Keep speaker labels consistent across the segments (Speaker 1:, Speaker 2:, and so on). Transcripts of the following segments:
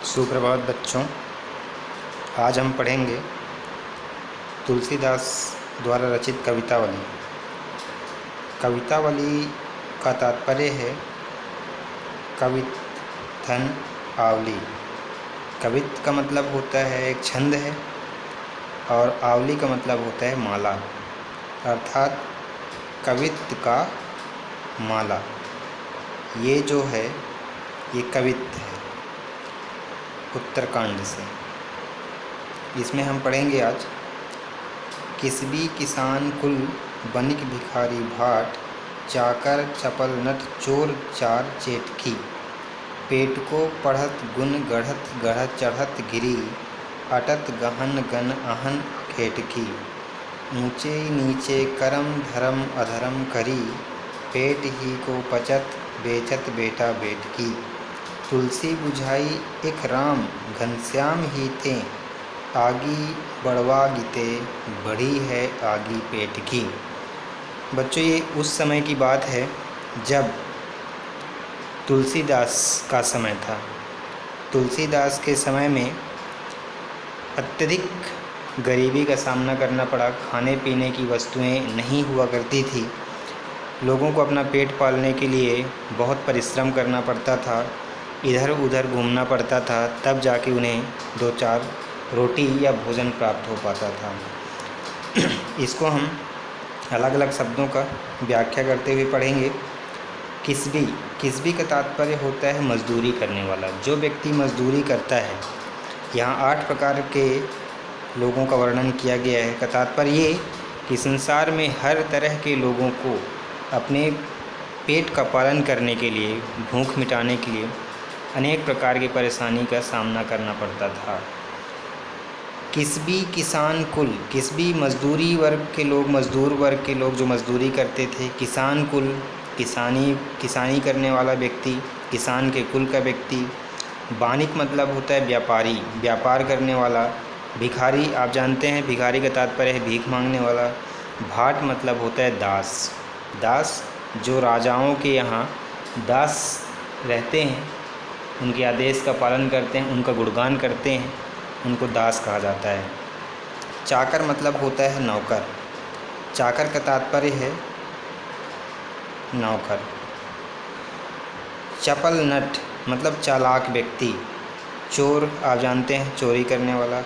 Speaker 1: सुप्रभात बच्चों। आज हम पढ़ेंगे तुलसीदास द्वारा रचित कवितावली। कवितावली का तात्पर्य है कवित धन आवली। कवित का मतलब होता है एक छंद है और आवली का मतलब होता है माला, अर्थात कवित का माला। ये जो है ये कवित है उत्तरकांड से। इसमें हम पढ़ेंगे आज किसबी किसान कुल बनिक भिखारी भाट, चाकर चपल नट चोर चार चेटकी, पेट को पढ़त गुण गढ़त गढ़त चढ़त गिरी, अटत गहन गन अहन खेटकी, ऊँचे नीचे करम धर्म अधर्म करी, पेट ही को पचत बेचत बेटा बेटकी, तुलसी बुझाई एक राम घनश्याम ही थे, आगी बढ़वा गिते बढ़ी है आगी पेट की। बच्चों, ये उस समय की बात है जब तुलसीदास का समय था। तुलसीदास के समय में अत्यधिक गरीबी का सामना करना पड़ा। खाने पीने की वस्तुएं नहीं हुआ करती थी। लोगों को अपना पेट पालने के लिए बहुत परिश्रम करना पड़ता था, इधर उधर घूमना पड़ता था, तब जाके उन्हें दो चार रोटी या भोजन प्राप्त हो पाता था। इसको हम अलग अलग शब्दों का व्याख्या करते हुए पढ़ेंगे। किसबी का तात्पर्य होता है मजदूरी करने वाला, जो व्यक्ति मजदूरी करता है। यहाँ 8 प्रकार के लोगों का वर्णन किया गया है। का तात्पर्य ये कि संसार में हर तरह के लोगों को अपने पेट का पालन करने के लिए, भूख मिटाने के लिए अनेक प्रकार की परेशानी का सामना करना पड़ता था। किसबी किसान कुल, किसबी मजदूरी वर्ग के लोग, मजदूर वर्ग के लोग जो मजदूरी करते थे। किसान कुल, किसानी करने वाला व्यक्ति, किसान के कुल का व्यक्ति। बानिक मतलब होता है व्यापारी, व्यापार करने वाला। भिखारी, आप जानते हैं भिखारी का तात्पर्य है भीख मांगने वाला। भाट मतलब होता है दास। दास जो राजाओं के यहाँ दास रहते हैं, उनके आदेश का पालन करते हैं, उनका गुणगान करते हैं, उनको दास कहा जाता है। चाकर मतलब होता है नौकर। चाकर का तात्पर्य है नौकर। चपल नट मतलब चालाक व्यक्ति। चोर, आप जानते हैं चोरी करने वाला।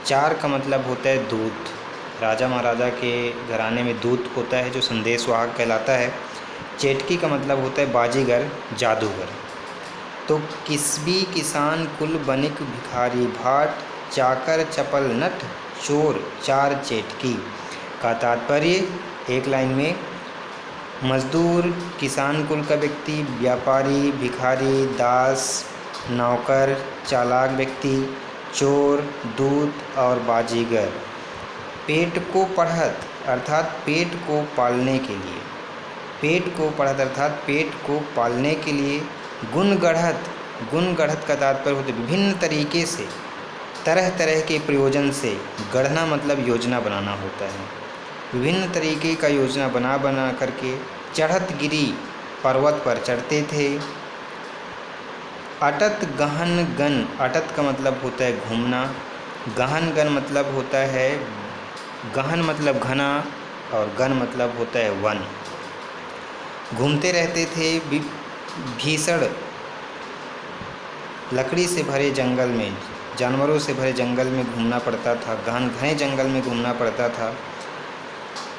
Speaker 1: चार का मतलब होता है दूत। राजा महाराजा के घराने में दूत होता है जो संदेशवाहक कहलाता है। चेटकी का मतलब होता है बाजीगर, जादूगर। तो किसबी किसान कुल बनिक भिखारी भाट, चाकर चपल नट चोर चार चेटकी का तात्पर्य एक लाइन में मजदूर, किसान कुल का व्यक्ति, व्यापारी, भिखारी, दास, नौकर, चालाक व्यक्ति, चोर, दूत और बाजीगर। पेट को पढ़त अर्थात पेट को पालने के लिए, पेट को पढ़त अर्थात पेट को पालने के लिए। गुण गढ़त, गुण गढ़त का तात्पर्य होता है विभिन्न तरीके से, तरह तरह के प्रयोजन से। गढ़ना मतलब योजना बनाना होता है। विभिन्न तरीके का योजना बना करके चढ़त गिरी, पर्वत पर चढ़ते थे। अटत गहन गन, अटत का मतलब होता है घूमना। गहन गन मतलब होता है, गहन मतलब घना और गन मतलब होता है वन। घूमते रहते थे भीषण लकड़ी से भरे जंगल में, जानवरों से भरे जंगल में घूमना पड़ता था, गहन घने जंगल में घूमना पड़ता था।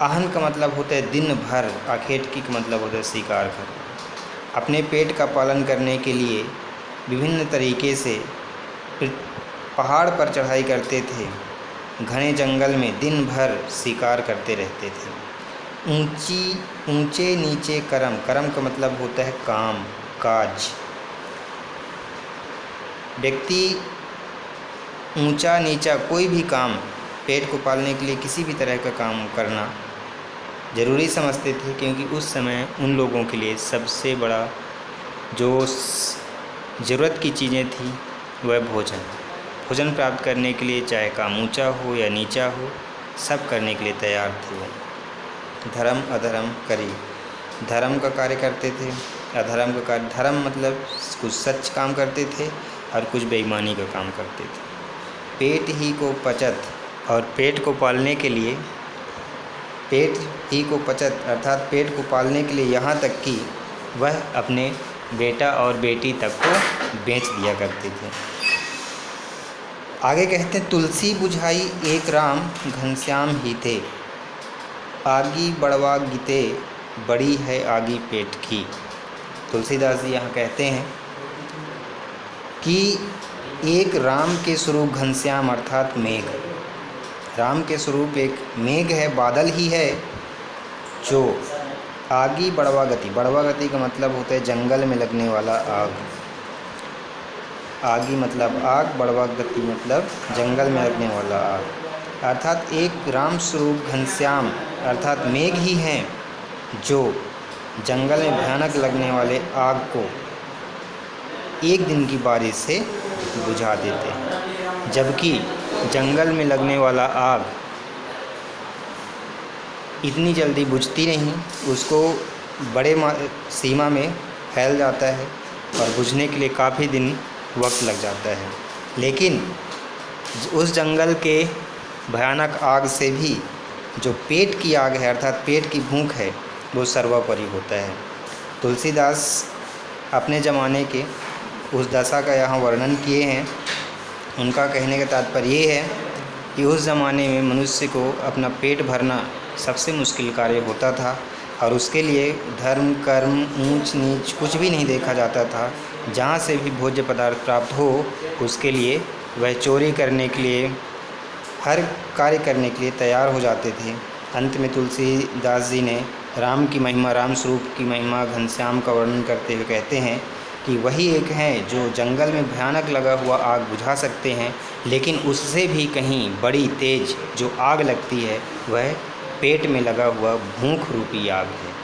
Speaker 1: आहन का मतलब होता है दिन भर, आखेटकी का मतलब होता है शिकार कर। अपने पेट का पालन करने के लिए विभिन्न तरीके से पहाड़ पर चढ़ाई करते थे, घने जंगल में दिन भर शिकार करते रहते थे। ऊंचे नीचे करम, करम का मतलब होता है काम काज। व्यक्ति ऊंचा नीचा कोई भी काम, पेट को पालने के लिए किसी भी तरह का काम करना ज़रूरी समझते थे, क्योंकि उस समय उन लोगों के लिए सबसे बड़ा जो ज़रूरत की चीज़ें थी वह भोजन। भोजन प्राप्त करने के लिए चाहे काम ऊंचा हो या नीचा हो, सब करने के लिए तैयार थे वो। धर्म अधर्म करी, धर्म का कार्य करते थे, अधर्म का कार्य। धर्म मतलब कुछ सच काम करते थे, हर कुछ बेईमानी का काम करते थे। पेट ही को पचत, और पेट को पालने के लिए, पेट ही को पचत अर्थात पेट को पालने के लिए यहाँ तक कि वह अपने बेटा और बेटी तक को बेच दिया करते थे। आगे कहते हैं, तुलसी बुझाई एक राम घनश्याम ही थे, आगी बड़वा गीते बड़ी है आगी पेट की। तुलसीदास जी यहाँ कहते हैं कि एक राम के स्वरूप घनश्याम अर्थात मेघ, राम के स्वरूप एक मेघ है, बादल ही है, जो आगी बड़वा गति, बड़वा गति का मतलब होता है जंगल में लगने वाला आग, आगी मतलब आग, बड़वा गति मतलब जंगल में लगने वाला आग, अर्थात एक राम स्वरूप घनश्याम अर्थात मेघ ही हैं जो जंगल में भयानक लगने वाले आग को एक दिन की बारिश से बुझा देते हैं। जबकि जंगल में लगने वाला आग इतनी जल्दी बुझती नहीं, उसको बड़े सीमा में फैल जाता है और बुझने के लिए काफ़ी दिन वक्त लग जाता है। लेकिन उस जंगल के भयानक आग से भी जो पेट की आग है अर्थात पेट की भूख है वो सर्वोपरि होता है। तुलसीदास अपने ज़माने के उस दशा का यहाँ वर्णन किए हैं। उनका कहने का तात्पर्य ये है कि उस ज़माने में मनुष्य को अपना पेट भरना सबसे मुश्किल कार्य होता था और उसके लिए धर्म कर्म ऊंच नीच कुछ भी नहीं देखा जाता था। जहाँ से भी भोज्य पदार्थ प्राप्त हो उसके लिए वह चोरी करने के लिए, हर कार्य करने के लिए तैयार हो जाते थे। अंत में तुलसीदास जी ने राम की महिमा, राम स्वरूप की महिमा घनश्याम का वर्णन करते हुए कहते हैं कि वही एक हैं जो जंगल में भयानक लगा हुआ आग बुझा सकते हैं, लेकिन उससे भी कहीं बड़ी तेज जो आग लगती है वह पेट में लगा हुआ भूख रूपी आग है।